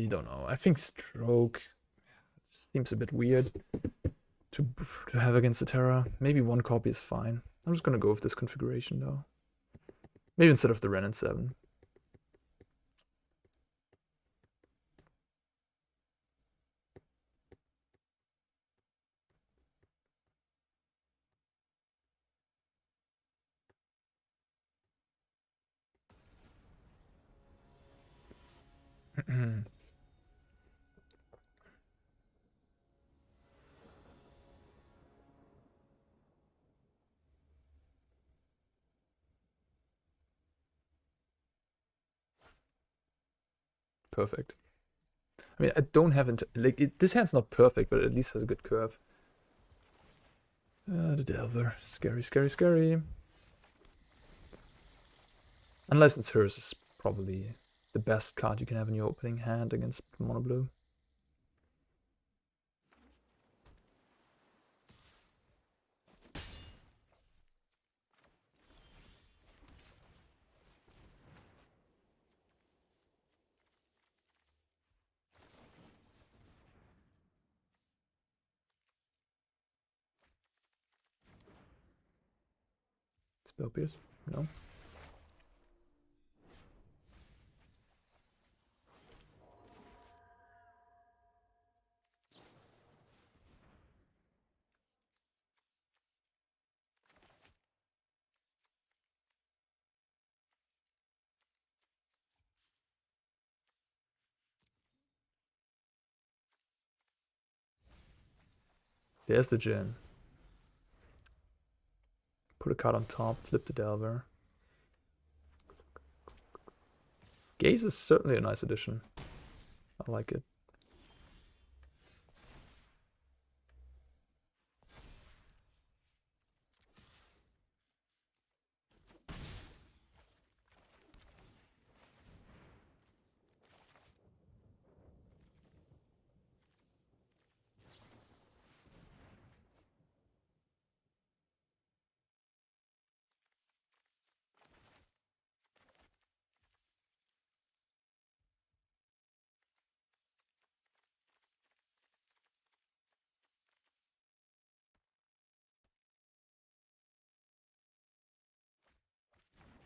don't know. I think Stroke seems a bit weird to have against the Terra. Maybe one copy is fine. I'm just gonna go with this configuration though. Maybe instead of the Wrenn and Seven. Perfect. I mean, I don't have this hand's not perfect, but at least has a good curve. The Delver, scary, scary, scary. Unless it's hers, is probably the best card you can have in your opening hand against mono blue. Spell Pierce? No. There's the Jin. Put a card on top, flip the Delver. Gaze is certainly a nice addition. I like it.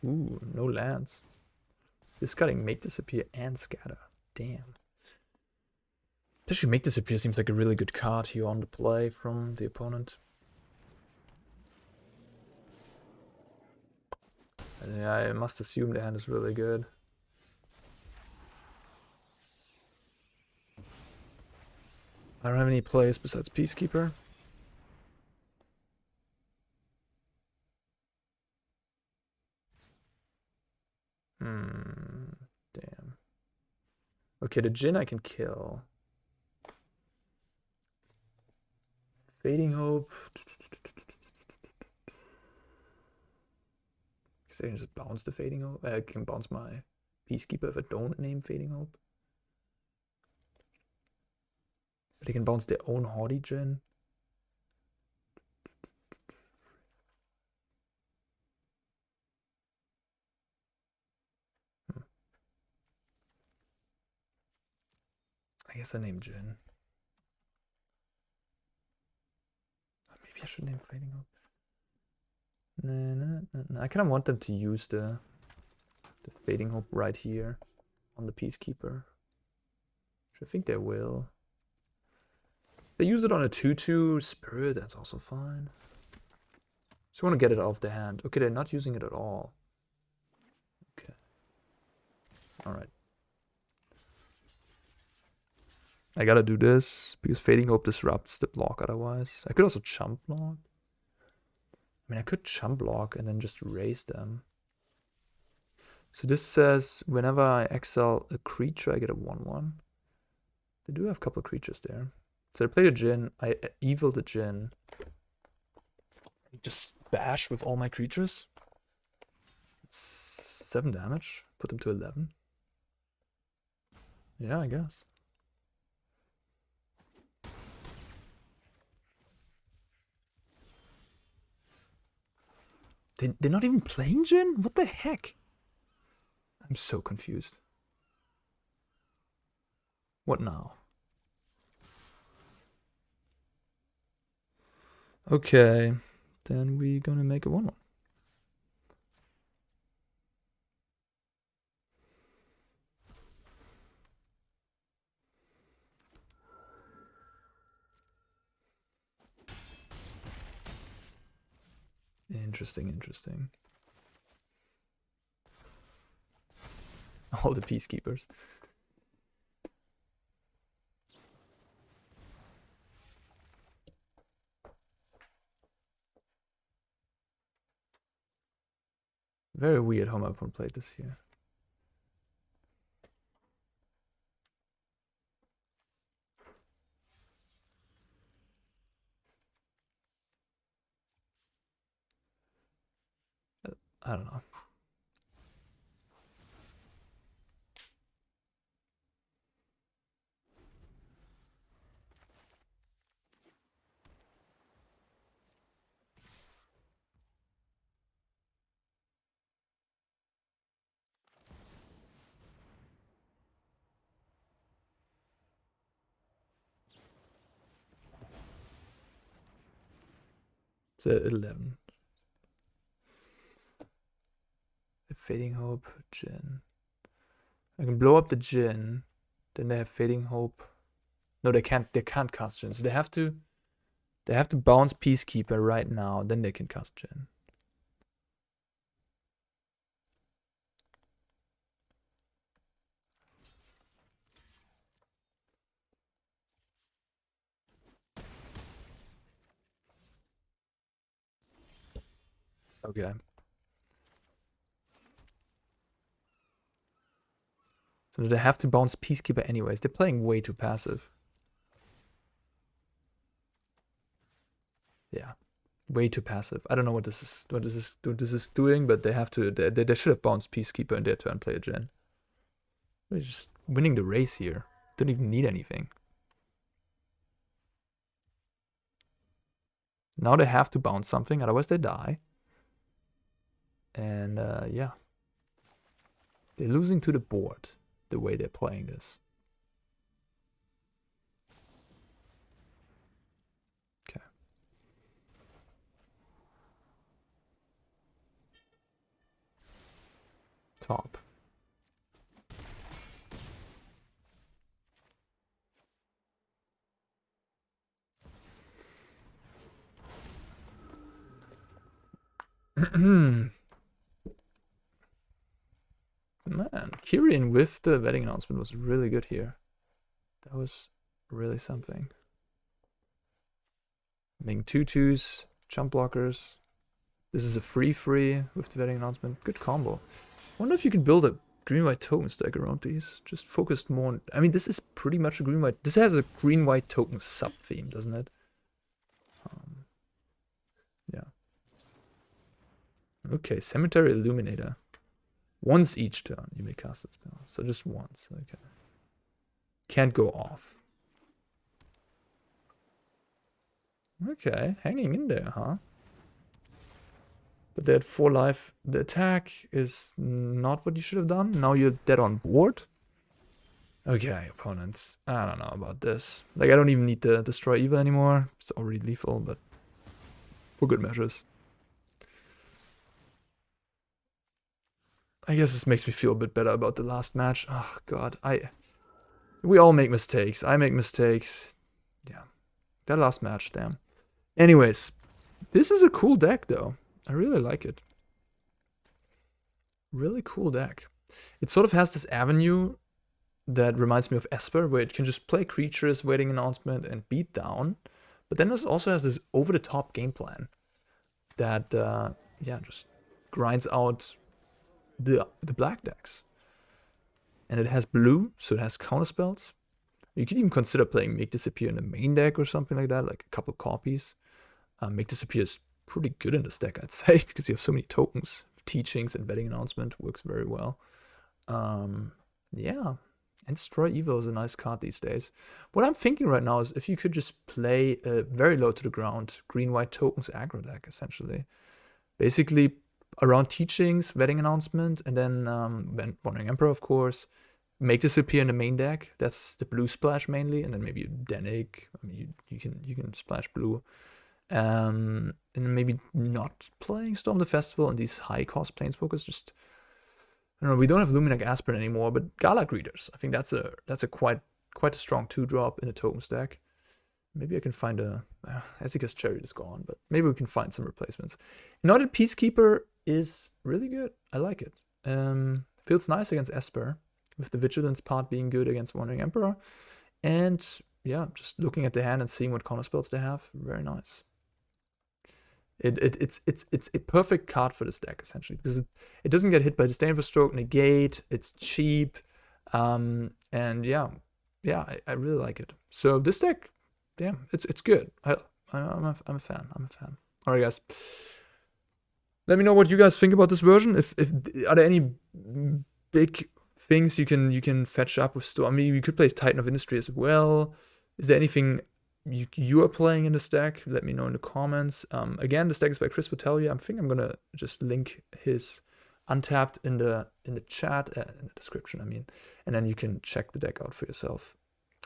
Ooh, no lands. Discarding Make Disappear and Scatter. Damn. Especially Make Disappear seems like a really good card here on the play from the opponent. Yeah, I must assume the hand is really good. I don't have any plays besides Peacekeeper. Damn. Okay, the Jinn I can kill. Fading Hope. I can just bounce the Fading Hope. I can bounce my Peacekeeper if I don't name Fading Hope. But they can bounce their own Haughty Jinn. I guess I name Jinn. Maybe I should name Fading Hope. No. I kind of want them to use the Fading Hope right here on the Peacekeeper. Which I think they will. They use it on a 2/2 Spirit, that's also fine. Just want to get it off the hand. Okay, they're not using it at all. Okay. Alright. I gotta do this, because Fading Hope disrupts the block otherwise. I could also chump block. I mean, I could chump block and then just raise them. So this says, whenever I exile a creature, I get a 1/1. They do have a couple of creatures there. So I play the Jinn, I evil the Jinn. Just bash with all my creatures. It's 7 damage. Put them to 11. Yeah, I guess. They're not even playing Jinn? What the heck? I'm so confused. What now? Okay, then we're gonna make a 1/1. Interesting. All the Peacekeepers. Very weird how my opponent played this here. I don't know. It's at 11. The Fading Hope, Jinn. I can blow up the Jinn. Then they have Fading Hope. No, they can't cast Jinn. So they have to bounce Peacekeeper right now, then they can cast Jinn. Okay. So they have to bounce Peacekeeper anyways. They're playing way too passive. Yeah, way too passive. I don't know what this is doing, but they have to. They should have bounced Peacekeeper in their turn, play a Jinn. They're just winning the race here. Don't even need anything. Now they have to bounce something, otherwise they die. And yeah, they're losing to the board the way they're playing this. Okay. Top. Man, Kirin with the wedding announcement was really good here. That was really something. Making 2/2s, jump blockers. This is a free with the vetting announcement. Good combo. Wonder if you could build a green-white token stack around these. Just focused more on... I mean, this is pretty much a green-white... This has a green-white token sub-theme, doesn't it? Yeah. Okay, Cemetery Illuminator. Once each turn you may cast that spell. So just once. Okay. Can't go off. Okay, hanging in there, huh? But they had 4 life. The attack is not what you should have done. Now you're dead on board. Okay, opponents. I don't know about this. Like, I don't even need to destroy Eva anymore. It's already lethal, but for good measures. I guess this makes me feel a bit better about the last match. Oh, God. We all make mistakes. I make mistakes. Yeah. That last match, damn. Anyways, this is a cool deck, though. I really like it. Really cool deck. It sort of has this avenue that reminds me of Esper, where it can just play creatures, waiting announcement, and beat down. But then it also has this over-the-top game plan that, yeah, just grinds out the black decks. And it has blue, so it has counterspells. You could even consider playing Make Disappear in the main deck or something like that, like a couple copies. Make Disappear is pretty good in this deck, I'd say, because you have so many tokens. Teachings and Betting Announcement works very well. Yeah, and Destroy Evil is a nice card these days. What I'm thinking right now is if you could just play a very low to the ground green-white tokens aggro deck, essentially. Basically, around Teachings, Betting Announcement, and then Wandering Emperor, of course. Make Disappear in the main deck. That's the blue splash mainly, and then maybe Dennick. I mean, you can splash blue. And maybe not playing Storm the Festival and these high-cost Planeswalkers. Just, I don't know. We don't have Luminac Aspirin anymore, but Gala Greeters. I think that's a quite a strong 2-drop in a token stack. Maybe I can find a... Ezika's Chariot is gone, but maybe we can find some replacements. Anointed Peacekeeper is really good. I like it. Feels nice against Esper, with the Vigilance part being good against Wandering Emperor. And, yeah, just looking at the hand and seeing what counterspells they have, very nice. It's a perfect card for this deck, essentially, because it doesn't get hit by Disdainful Stroke, Negate, it's cheap, and yeah, I really like it. So this deck, damn, it's good. I'm a fan. All right, guys. Let me know what you guys think about this version. If are there any big things you can fetch up with Storm? I mean, you could play Titan of Industry as well. Is there anything you are playing in this deck? Let me know in the comments. Again, this deck is by Chris Botelia. I think I'm gonna just link his Untapped in the chat, in the description, I mean, and then you can check the deck out for yourself.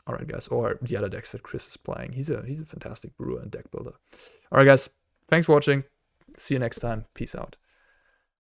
All right, guys, or the other decks that Chris is playing. He's a fantastic brewer and deck builder. All right, guys, thanks for watching. See you next time. Peace out.